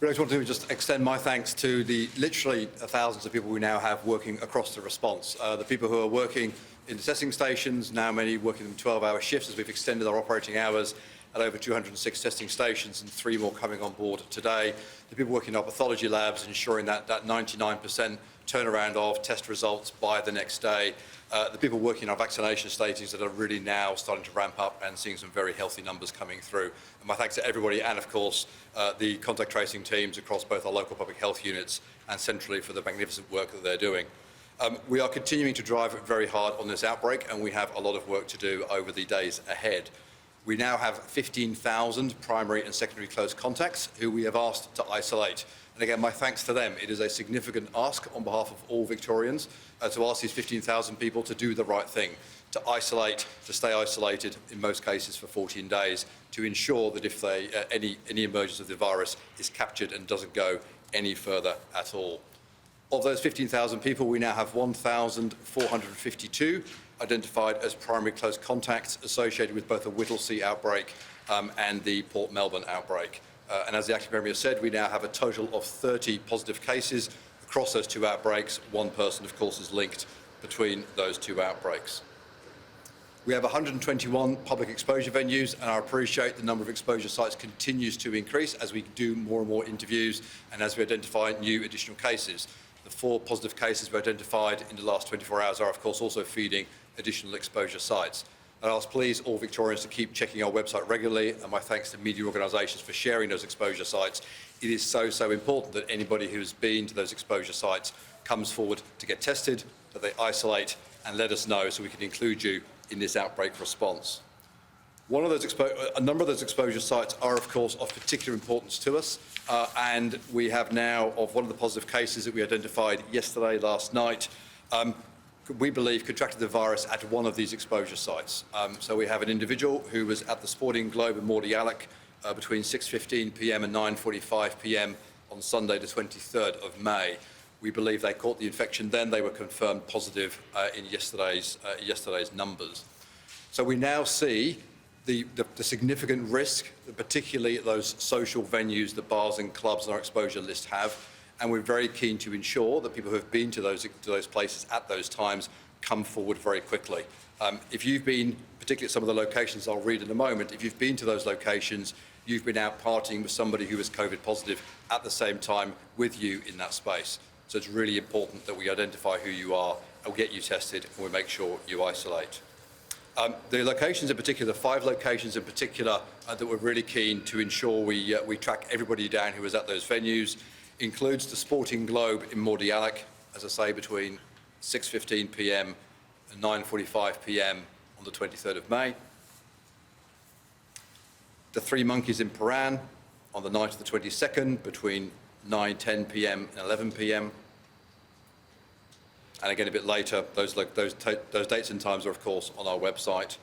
I just want to just extend my thanks to the literally thousands of people we now have working across the response. The people who are working in the testing stations, now many working in 12-hour shifts as we've extended our operating hours at over 206 testing stations and 3 more coming on board today. The people working in our pathology labs ensuring that 99% turnaround of test results by the next day. The people working in our vaccination stations that are really now starting to ramp up and seeing some very healthy numbers coming through. And my thanks to everybody and, of course, the contact tracing teams across both our local public health units and centrally for the magnificent work that they're doing. We are continuing to drive very hard on this outbreak, and we have a lot of work to do over the days ahead. We now have 15,000 primary and secondary close contacts who we have asked to isolate. And again, my thanks to them. It is a significant ask on behalf of all Victorians to ask these 15,000 people to do the right thing, to isolate, to stay isolated, in most cases for 14 days, to ensure that if any emergence of the virus is captured and doesn't go any further at all. Of those 15,000 people, we now have 1,452 identified as primary close contacts associated with both the Whittlesea outbreak and the Port Melbourne outbreak. And as the Acting Premier said, we now have a total of 30 positive cases across those 2 outbreaks. 1 person, of course, is linked between those 2 outbreaks. We have 121 public exposure venues, and I appreciate the number of exposure sites continues to increase as we do more and more interviews and as we identify new additional cases. The 4 positive cases we identified in the last 24 hours are, of course, also feeding additional exposure sites. I ask, please, all Victorians to keep checking our website regularly, and my thanks to media organisations for sharing those exposure sites. It is so important that anybody who's been to those exposure sites comes forward to get tested, that they isolate and let us know so we can include you in this outbreak response. A number of those exposure sites are, of course, of particular importance to us, and we have now, of one of the positive cases that we identified yesterday, last night, we believe contracted the virus at one of these exposure sites. So we have an individual who was at the Sporting Globe in Mordialloc between 6:15 p.m. and 9:45 p.m. on Sunday the 23rd of May. We believe they caught the infection then. They were confirmed positive in yesterday's numbers. So we now see the significant risk that particularly those social venues that bars and clubs on our exposure list have. And we're very keen to ensure that people who have been to those places at those times come forward very quickly. If you've been, particularly at some of the locations I'll read in a moment, if you've been to those locations, you've been out partying with somebody who was COVID positive at the same time with you in that space. So it's really important that we identify who you are and get you tested and we make sure you isolate. The locations in particular, the 5 locations in particular that we're really keen to ensure we track everybody down who was at those venues includes the Sporting Globe in Mordialloc, as I say, between 6:15 p.m. and 9:45 p.m. on the 23rd of May. The 3 Monkeys in Prahran on the night of the 22nd between 9:10 p.m. and 11 p.m. And again, a bit later, those dates and times are, of course, on our website.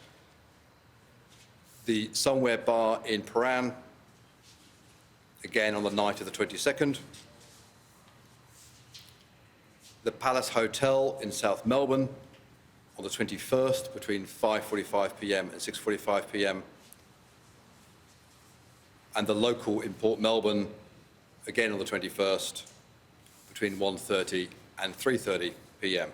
The Somewhere Bar in Prahran, again on the night of the 22nd. The Palace Hotel in South Melbourne on the 21st between 5:45 p.m. and 6:45 p.m. And the local in Port Melbourne, again on the 21st between 1:30 and 3:30 p.m.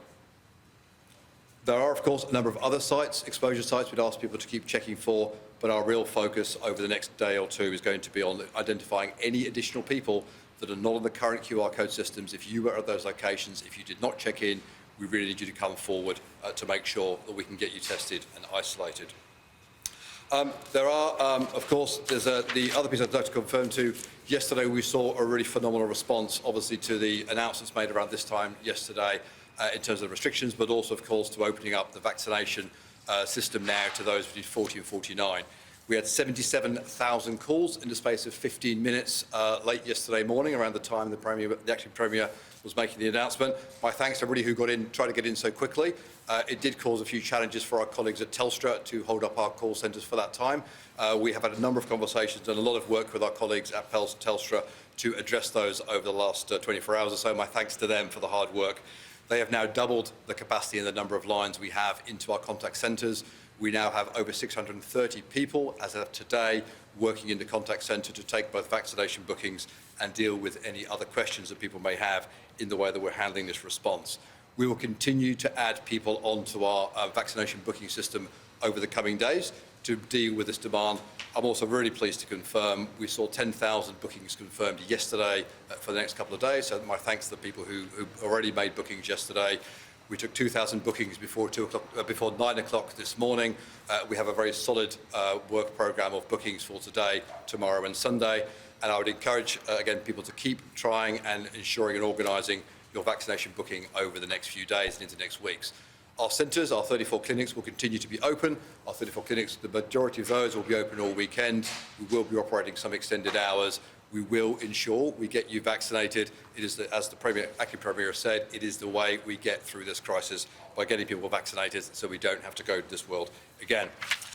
There are, of course, a number of other sites, exposure sites, we'd ask people to keep checking for, but our real focus over the next day or 2 is going to be on identifying any additional people that are not on the current QR code systems. If you were at those locations, if you did not check in, we really need you to come forward to make sure that we can get you tested and isolated. There are, of course, there's the other piece I'd like to confirm too. Yesterday we saw a really phenomenal response, obviously, to the announcements made around this time yesterday in terms of restrictions, but also, of course, to opening up the vaccination system now to those between 40 and 49. We had 77,000 calls in the space of 15 minutes late yesterday morning, around the time the Acting Premier was making the announcement. My thanks to everybody who tried to get in so quickly. It did cause a few challenges for our colleagues at Telstra to hold up our call centres for that time. We have had a number of conversations and a lot of work with our colleagues at Telstra to address those over the last 24 hours or so. My thanks to them for the hard work. They have now doubled the capacity and the number of lines we have into our contact centres. We now have over 630 people, as of today, working in the contact centre to take both vaccination bookings and deal with any other questions that people may have in the way that we're handling this response. We will continue to add people onto our vaccination booking system over the coming days to deal with this demand. I'm also really pleased to confirm we saw 10,000 bookings confirmed yesterday for the next couple of days. So my thanks to the people who already made bookings yesterday. We took 2,000 bookings before 9 o'clock this morning. We have a very solid work programme of bookings for today, tomorrow and Sunday. And I would encourage, again, people to keep trying and ensuring and organising your vaccination booking over the next few days and into next weeks. Our centres, our 34 clinics, will continue to be open. Our 34 clinics, the majority of those will be open all weekend. We will be operating some extended hours. We will ensure we get you vaccinated. It is, as the Acting Premier said, it is the way we get through this crisis, by getting people vaccinated so we don't have to go to this world again.